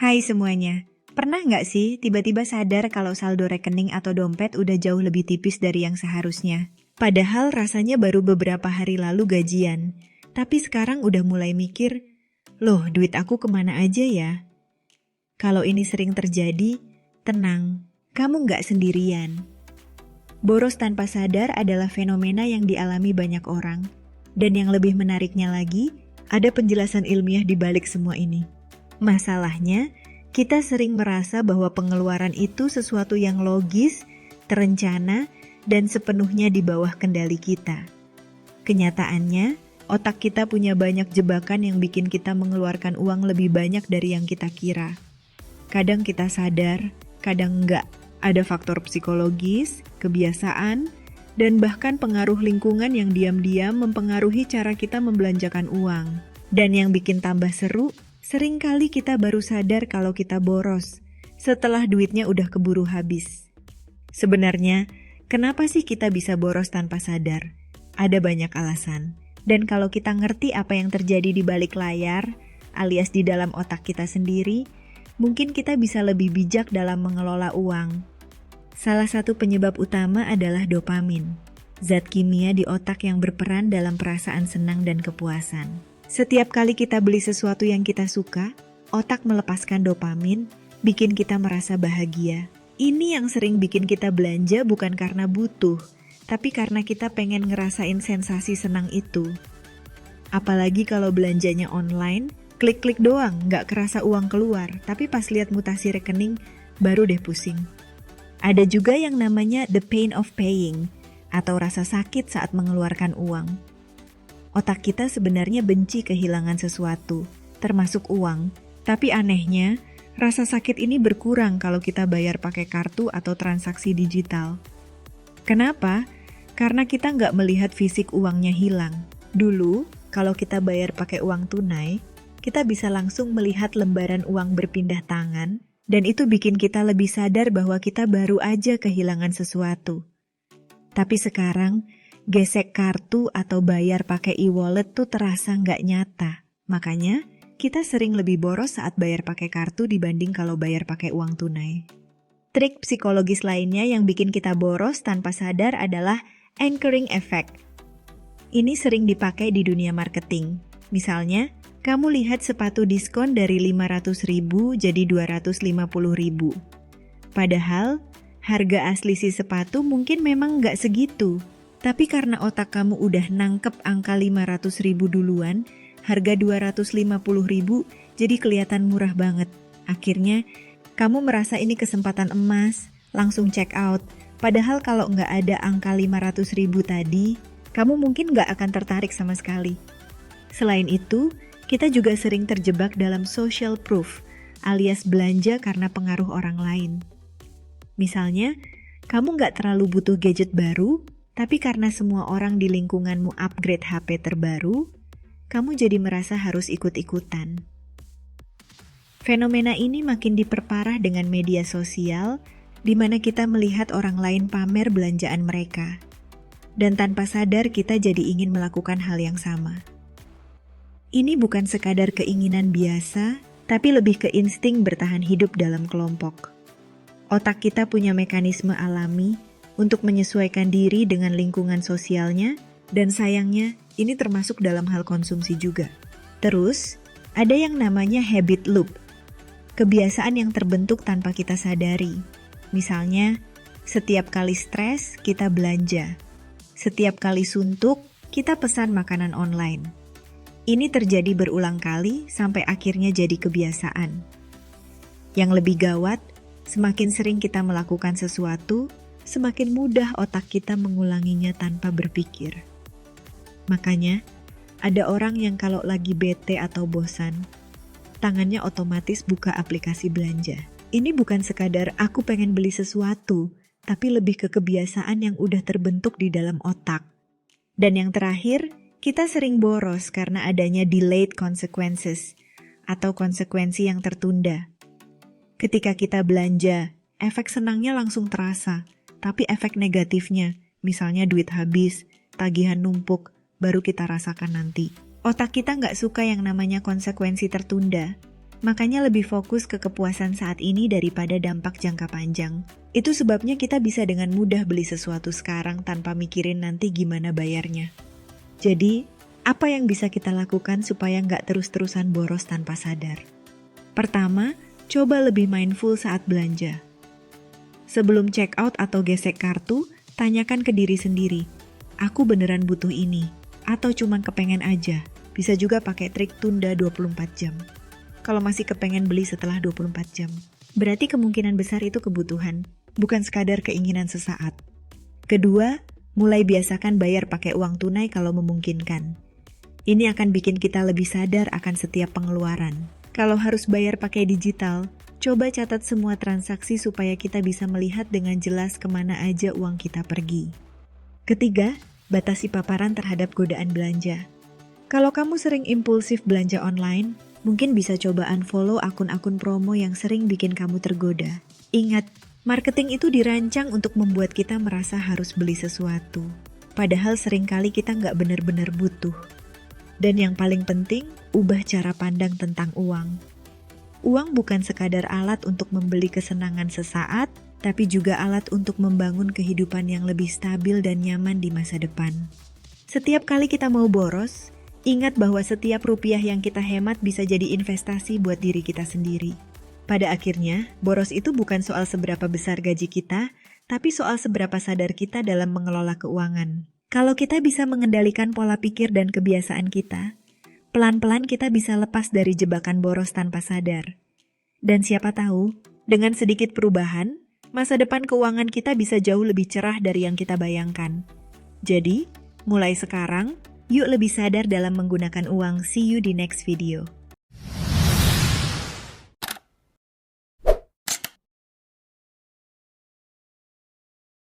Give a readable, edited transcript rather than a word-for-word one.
Hai semuanya, pernah nggak sih tiba-tiba sadar kalau saldo rekening atau dompet udah jauh lebih tipis dari yang seharusnya? Padahal rasanya baru beberapa hari lalu gajian, tapi sekarang udah mulai mikir, loh duit aku kemana aja ya? Kalau ini sering terjadi, tenang, kamu nggak sendirian. Boros tanpa sadar adalah fenomena yang dialami banyak orang. Dan yang lebih menariknya lagi, ada penjelasan ilmiah di balik semua ini. Masalahnya, kita sering merasa bahwa pengeluaran itu sesuatu yang logis, terencana, dan sepenuhnya di bawah kendali kita. Kenyataannya, otak kita punya banyak jebakan yang bikin kita mengeluarkan uang lebih banyak dari yang kita kira. Kadang kita sadar, kadang enggak. Ada faktor psikologis, kebiasaan, dan bahkan pengaruh lingkungan yang diam-diam mempengaruhi cara kita membelanjakan uang. Dan yang bikin tambah seru, seringkali kita baru sadar kalau kita boros setelah duitnya udah keburu habis. Sebenarnya, kenapa sih kita bisa boros tanpa sadar? Ada banyak alasan. Dan kalau kita ngerti apa yang terjadi di balik layar, alias di dalam otak kita sendiri, mungkin kita bisa lebih bijak dalam mengelola uang. Salah satu penyebab utama adalah dopamin, zat kimia di otak yang berperan dalam perasaan senang dan kepuasan. Setiap kali kita beli sesuatu yang kita suka, otak melepaskan dopamin, bikin kita merasa bahagia. Ini yang sering bikin kita belanja bukan karena butuh, tapi karena kita pengen ngerasain sensasi senang itu. Apalagi kalau belanjanya online, klik-klik doang, nggak kerasa uang keluar, tapi pas lihat mutasi rekening, baru deh pusing. Ada juga yang namanya the pain of paying, atau rasa sakit saat mengeluarkan uang. Otak kita sebenarnya benci kehilangan sesuatu, termasuk uang. Tapi anehnya, rasa sakit ini berkurang kalau kita bayar pakai kartu atau transaksi digital. Kenapa? Karena kita nggak melihat fisik uangnya hilang. Dulu, kalau kita bayar pakai uang tunai, kita bisa langsung melihat lembaran uang berpindah tangan, dan itu bikin kita lebih sadar bahwa kita baru aja kehilangan sesuatu. Tapi sekarang, gesek kartu atau bayar pakai e-wallet tuh terasa nggak nyata. Makanya, kita sering lebih boros saat bayar pakai kartu dibanding kalau bayar pakai uang tunai. Trik psikologis lainnya yang bikin kita boros tanpa sadar adalah anchoring effect. Ini sering dipakai di dunia marketing. Misalnya, kamu lihat sepatu diskon dari 500.000 jadi 250.000. Padahal, harga asli si sepatu mungkin memang nggak segitu. Tapi karena otak kamu udah nangkep angka 500.000 duluan, harga 250.000 jadi kelihatan murah banget. Akhirnya, kamu merasa ini kesempatan emas, langsung check out. Padahal kalau nggak ada angka 500.000 tadi, kamu mungkin nggak akan tertarik sama sekali. Selain itu, kita juga sering terjebak dalam social proof, alias belanja karena pengaruh orang lain. Misalnya, kamu nggak terlalu butuh gadget baru, tapi karena semua orang di lingkunganmu upgrade HP terbaru, kamu jadi merasa harus ikut-ikutan. Fenomena ini makin diperparah dengan media sosial, di mana kita melihat orang lain pamer belanjaan mereka. Dan tanpa sadar kita jadi ingin melakukan hal yang sama. Ini bukan sekadar keinginan biasa, tapi lebih ke insting bertahan hidup dalam kelompok. Otak kita punya mekanisme alami untuk menyesuaikan diri dengan lingkungan sosialnya, dan sayangnya ini termasuk dalam hal konsumsi juga. Terus, ada yang namanya habit loop, kebiasaan yang terbentuk tanpa kita sadari. Misalnya, setiap kali stres kita belanja, setiap kali suntuk kita pesan makanan online. Ini terjadi berulang kali sampai akhirnya jadi kebiasaan. Yang lebih gawat, semakin sering kita melakukan sesuatu, semakin mudah otak kita mengulanginya tanpa berpikir. Makanya, ada orang yang kalau lagi bete atau bosan, tangannya otomatis buka aplikasi belanja. Ini bukan sekadar aku pengen beli sesuatu, tapi lebih ke kebiasaan yang udah terbentuk di dalam otak. Dan yang terakhir, kita sering boros karena adanya delayed consequences atau konsekuensi yang tertunda. Ketika kita belanja, efek senangnya langsung terasa, tapi efek negatifnya, misalnya duit habis, tagihan numpuk, baru kita rasakan nanti. Otak kita nggak suka yang namanya konsekuensi tertunda. Makanya lebih fokus ke kepuasan saat ini daripada dampak jangka panjang. Itu sebabnya kita bisa dengan mudah beli sesuatu sekarang tanpa mikirin nanti gimana bayarnya. Jadi, apa yang bisa kita lakukan supaya nggak terus-terusan boros tanpa sadar? Pertama, coba lebih mindful saat belanja. Sebelum check out atau gesek kartu, tanyakan ke diri sendiri, aku beneran butuh ini? Atau cuman kepengen aja? Bisa juga pakai trik tunda 24 jam. Kalau masih kepengen beli setelah 24 jam, berarti kemungkinan besar itu kebutuhan, bukan sekadar keinginan sesaat. Kedua, mulai biasakan bayar pakai uang tunai kalau memungkinkan. Ini akan bikin kita lebih sadar akan setiap pengeluaran. Kalau harus bayar pakai digital, coba catat semua transaksi supaya kita bisa melihat dengan jelas kemana aja uang kita pergi. Ketiga, batasi paparan terhadap godaan belanja. Kalau kamu sering impulsif belanja online, mungkin bisa coba unfollow akun-akun promo yang sering bikin kamu tergoda. Ingat, marketing itu dirancang untuk membuat kita merasa harus beli sesuatu. Padahal seringkali kita nggak benar-benar butuh. Dan yang paling penting, ubah cara pandang tentang uang. Uang bukan sekadar alat untuk membeli kesenangan sesaat, tapi juga alat untuk membangun kehidupan yang lebih stabil dan nyaman di masa depan. Setiap kali kita mau boros, ingat bahwa setiap rupiah yang kita hemat bisa jadi investasi buat diri kita sendiri. Pada akhirnya, boros itu bukan soal seberapa besar gaji kita, tapi soal seberapa sadar kita dalam mengelola keuangan. Kalau kita bisa mengendalikan pola pikir dan kebiasaan kita, pelan-pelan kita bisa lepas dari jebakan boros tanpa sadar. Dan siapa tahu, dengan sedikit perubahan, masa depan keuangan kita bisa jauh lebih cerah dari yang kita bayangkan. Jadi, mulai sekarang, yuk lebih sadar dalam menggunakan uang. See you di next video.